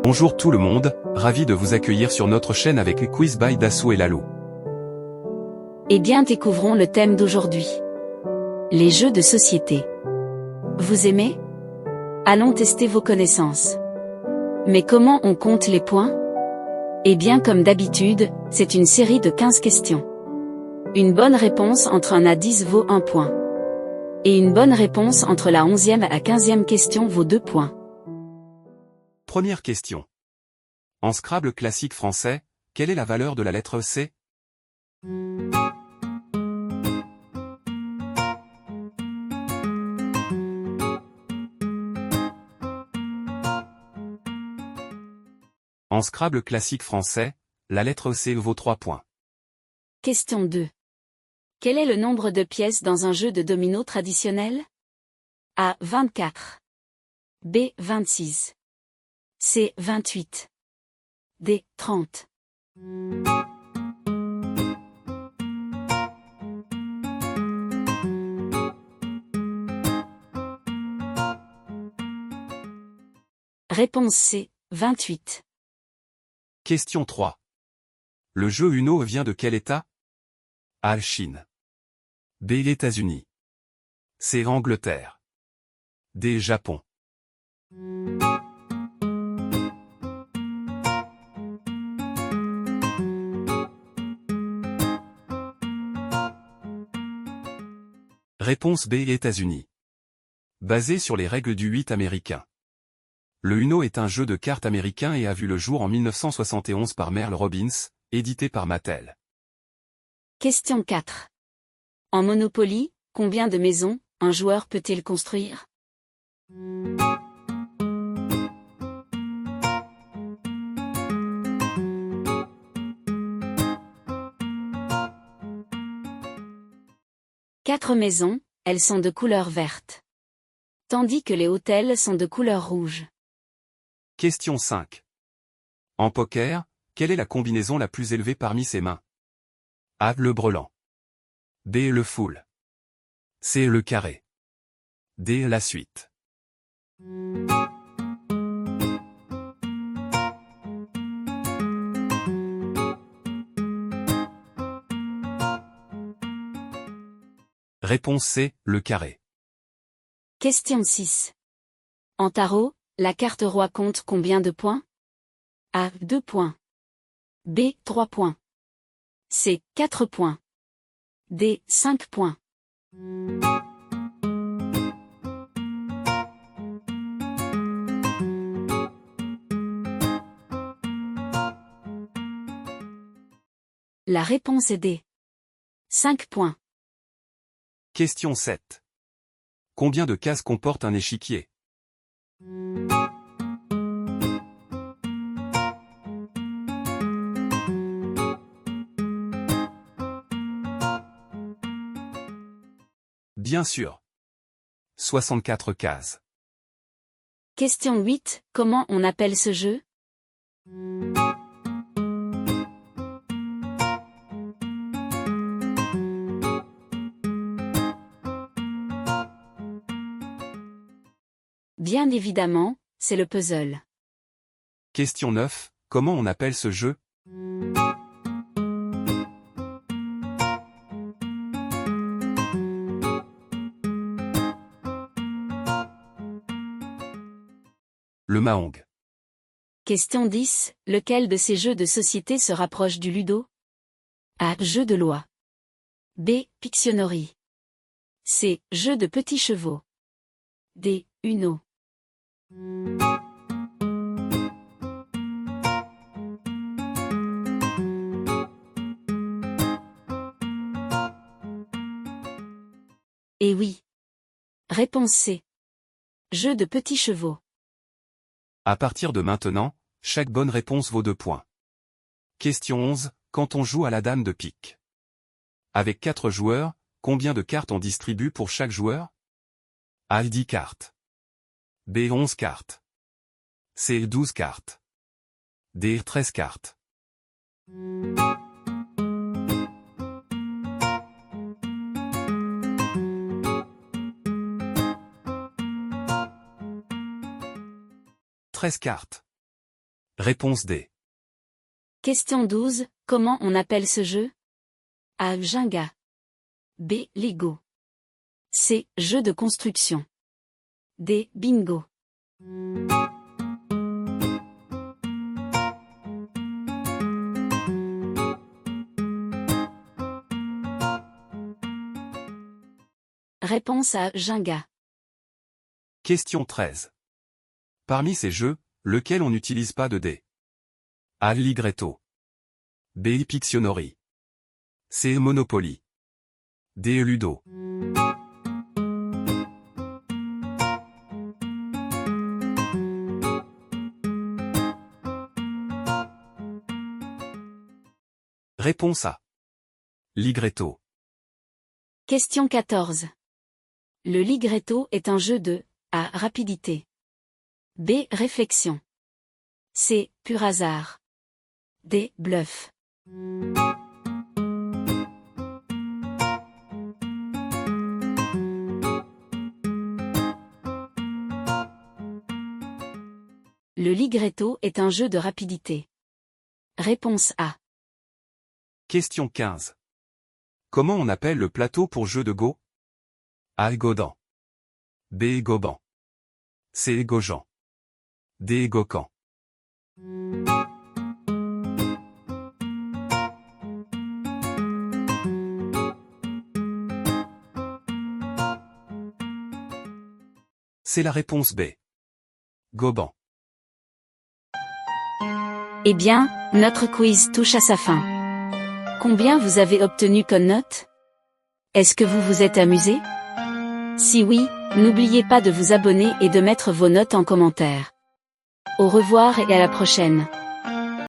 Bonjour tout le monde, ravi de vous accueillir sur notre chaîne avec Quiz by Dassault et Lalou. Eh bien, découvrons le thème d'aujourd'hui. Les jeux de société. Vous aimez? Allons tester vos connaissances. Mais comment on compte les points? Eh bien, comme d'habitude, c'est une série de 15 questions. Une bonne réponse entre 1 à 10 vaut 1 point. Et une bonne réponse entre la 11e à la 15e question vaut 2 points. Première question. En Scrabble classique français, quelle est la valeur de la lettre C? En Scrabble classique français, la lettre C vaut 3 points. Question 2. Quel est le nombre de pièces dans un jeu de domino traditionnel? A. 24. B. 26. C. 28. D. 30. Réponse C. 28. Question 3. Le jeu Uno vient de quel État? A. Chine. B. États-Unis. C. Angleterre. D. Japon. Réponse B. États-Unis. Basé sur les règles du 8 américain. Le Uno est un jeu de cartes américain et a vu le jour en 1971 par Merle Robbins, édité par Mattel. Question 4. En Monopoly, combien de maisons un joueur peut-il construire? Quatre maisons, elles sont de couleur verte. Tandis que les hôtels sont de couleur rouge. Question 5. En poker, quelle est la combinaison la plus élevée parmi ses mains? A. Le brelan. B. Le full. C. Le carré. D. La suite. Réponse C. Le carré. Question 6. En tarot, la carte roi compte combien de points? A. 2 points. B. 3 points. C. 4 points. D. 5 points. La réponse est D. 5 points. Question 7. Combien de cases comporte un échiquier? Bien sûr. 64 cases. Question 8. Comment on appelle ce jeu? Bien évidemment, c'est le puzzle. Question 9. Comment on appelle ce jeu? Le mahjong. Question 10. Lequel de ces jeux de société se rapproche du ludo? A. Jeu de loi. B. Pictionary. C. Jeu de petits chevaux. D. Uno. Eh oui. Réponse C. Jeu de petits chevaux. À partir de maintenant, chaque bonne réponse vaut 2 points. Question 11. Quand on joue à la dame de pique. Avec 4 joueurs, combien de cartes on distribue pour chaque joueur? A. 10 cartes. B. 11 cartes. C. 12 cartes. D. 13 cartes. « 13 cartes. Réponse D. Question 12, comment on appelle ce jeu? A. Jenga. B. Lego. C. Jeu de construction. D. Bingo. Réponse A. Jenga. Question 13. Parmi ces jeux, lequel on n'utilise pas de dés? A. Ligretto. B. Pictionary. C. Monopoly. D. Ludo. Réponse A. Ligretto. Question 14. Le ligretto est un jeu de A. Rapidité. B. Réflexion. C. Pur hasard. D. Bluff. Le ligretto est un jeu de rapidité. Réponse A. Question 15. Comment on appelle le plateau pour jeu de Go? A. Godan. B. Goban. C. Gojan. D. Gocan. C'est la réponse B. Goban. Eh bien, notre quiz touche à sa fin. Combien vous avez obtenu comme note? Est-ce que vous vous êtes amusé? Si oui, n'oubliez pas de vous abonner et de mettre vos notes en commentaire. Au revoir et à la prochaine.